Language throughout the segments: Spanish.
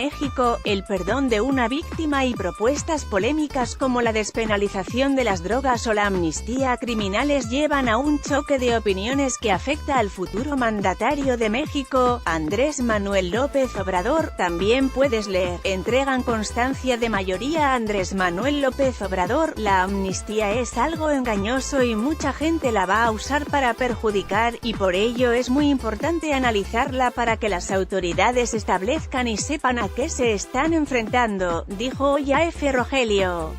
México, el perdón de una víctima y propuestas polémicas como la despenalización de las drogas o la amnistía a criminales llevan a un choque de opiniones que afecta al futuro mandatario de México, Andrés Manuel López Obrador. También puedes leer, entregan constancia de mayoría a Andrés Manuel López Obrador, la amnistía es algo engañoso y mucha gente la va a usar para perjudicar, y por ello es muy importante analizarla para que las autoridades establezcan y sepan a qué se están enfrentando, dijo hoy a F. Rogelio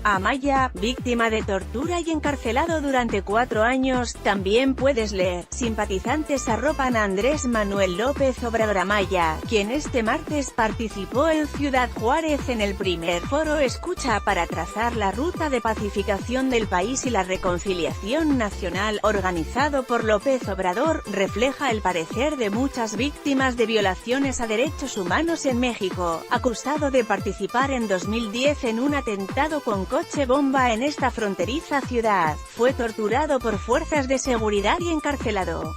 Amaya, víctima de tortura y encarcelado durante 4 años. También puedes leer, simpatizantes arropan a Andrés Manuel López Obrador. Amaya, quien este martes participó en Ciudad Juárez en el primer foro Escucha para trazar la ruta de pacificación del país y la reconciliación nacional, organizado por López Obrador, refleja el parecer de muchas víctimas de violaciones a derechos humanos en México, acusado de participar en 2010 en un atentado con coche bomba en esta fronteriza ciudad. Fue torturado por fuerzas de seguridad y encarcelado.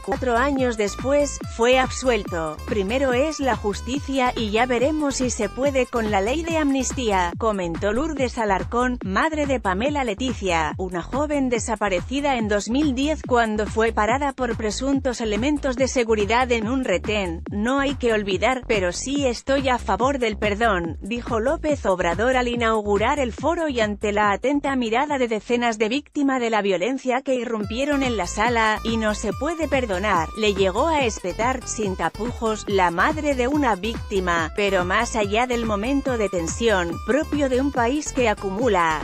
4 años después, fue absuelto. Primero es la justicia, y ya veremos si se puede con la ley de amnistía, comentó Lourdes Alarcón, madre de Pamela Leticia, una joven desaparecida en 2010 cuando fue parada por presuntos elementos de seguridad en un retén. No hay que olvidar, pero sí estoy a favor del perdón, dijo López Obrador al inaugurar el foro y ante la atenta mirada de decenas de víctimas de la violencia que irrumpieron en la sala. Y no se puede perdonar, le llegó a espetar, sin tapujos, la madre de una víctima, pero más allá del momento de tensión, propio de un país que acumula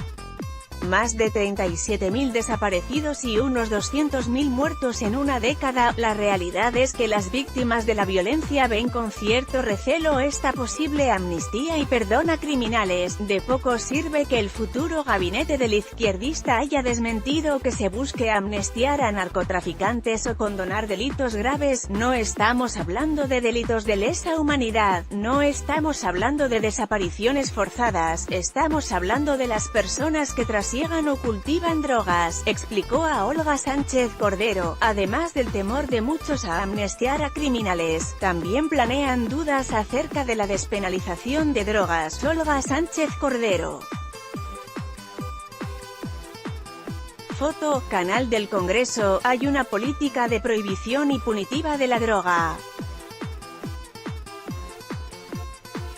más de 37.000 desaparecidos y unos 200.000 muertos en una década, la realidad es que las víctimas de la violencia ven con cierto recelo esta posible amnistía y perdón a criminales. De poco sirve que el futuro gabinete del izquierdista haya desmentido que se busque amnistiar a narcotraficantes o condonar delitos graves. No estamos hablando de delitos de lesa humanidad, no estamos hablando de desapariciones forzadas, estamos hablando de las personas que trasiegan o cultivan drogas, explicó a Olga Sánchez Cordero. Además del temor de muchos a amnistiar a criminales, también planean dudas acerca de la despenalización de drogas. Olga Sánchez Cordero. Foto, canal del Congreso. Hay una política de prohibición y punitiva de la droga.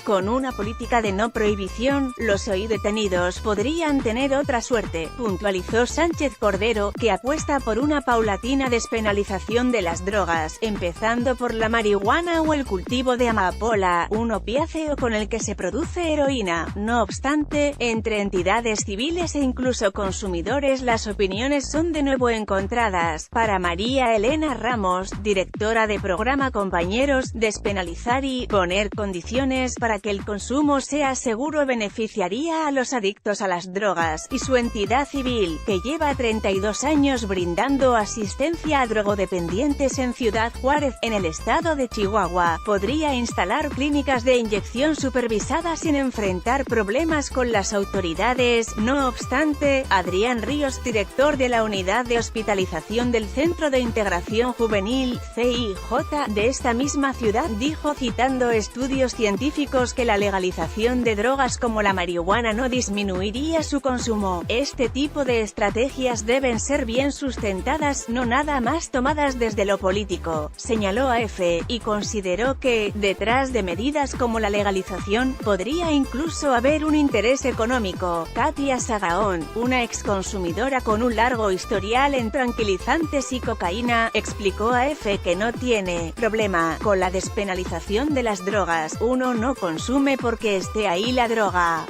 Con una política de no prohibición, los hoy detenidos podrían tener otra suerte, puntualizó Sánchez Cordero, que apuesta por una paulatina despenalización de las drogas, empezando por la marihuana o el cultivo de amapola, un opiáceo con el que se produce heroína. No obstante, entre entidades civiles e incluso consumidores las opiniones son de nuevo encontradas. Para María Elena Ramos, directora de programa Compañeros, despenalizar y poner condiciones para que el consumo sea seguro beneficiaría a los adictos a las drogas, y su entidad civil, que lleva 32 años brindando asistencia a drogodependientes en Ciudad Juárez, en el estado de Chihuahua, podría instalar clínicas de inyección supervisadas sin enfrentar problemas con las autoridades. No obstante, Adrián Ríos, director de la Unidad de Hospitalización del Centro de Integración Juvenil, CIJ, de esta misma ciudad, dijo citando estudios científicos que la legalización de drogas como la marihuana no disminuiría su consumo. Este tipo de estrategias deben ser bien sustentadas, no nada más tomadas desde lo político, señaló AF, y consideró que, detrás de medidas como la legalización, podría incluso haber un interés económico. Katia Sagaón, una exconsumidora con un largo historial en tranquilizantes y cocaína, explicó a AF que no tiene problema con la despenalización de las drogas. Uno no consume porque esté ahí la droga.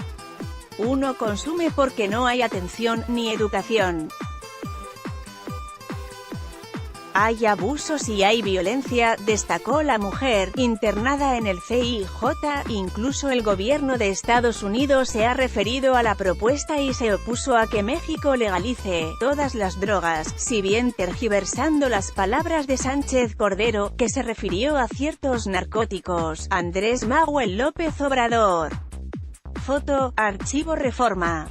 Uno consume porque no hay atención ni educación. Hay abusos y hay violencia, destacó la mujer, internada en el CIJ. Incluso el gobierno de Estados Unidos se ha referido a la propuesta y se opuso a que México legalice todas las drogas, si bien tergiversando las palabras de Sánchez Cordero, que se refirió a ciertos narcóticos. Andrés Manuel López Obrador. Foto, Archivo Reforma.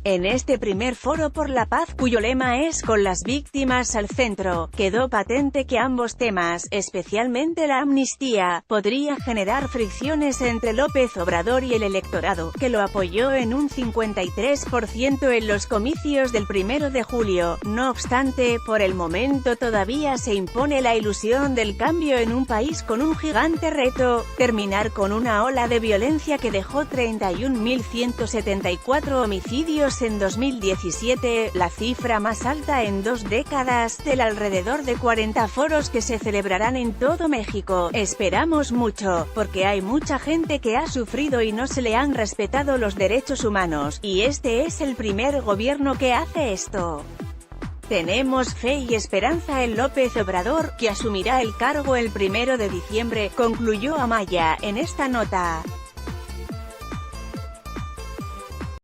En este primer foro por la paz, cuyo lema es «Con las víctimas al centro», quedó patente que ambos temas, especialmente la amnistía, podría generar fricciones entre López Obrador y el electorado, que lo apoyó en un 53% en los comicios del 1 de julio. No obstante, por el momento todavía se impone la ilusión del cambio en un país con un gigante reto: terminar con una ola de violencia que dejó 31.174 homicidios en 2017, la cifra más alta en 2 décadas, del alrededor de 40 foros que se celebrarán en todo México. Esperamos mucho, porque hay mucha gente que ha sufrido y no se le han respetado los derechos humanos, y este es el primer gobierno que hace esto. Tenemos fe y esperanza en López Obrador, que asumirá el cargo el 1 de diciembre, concluyó Amaya, en esta nota.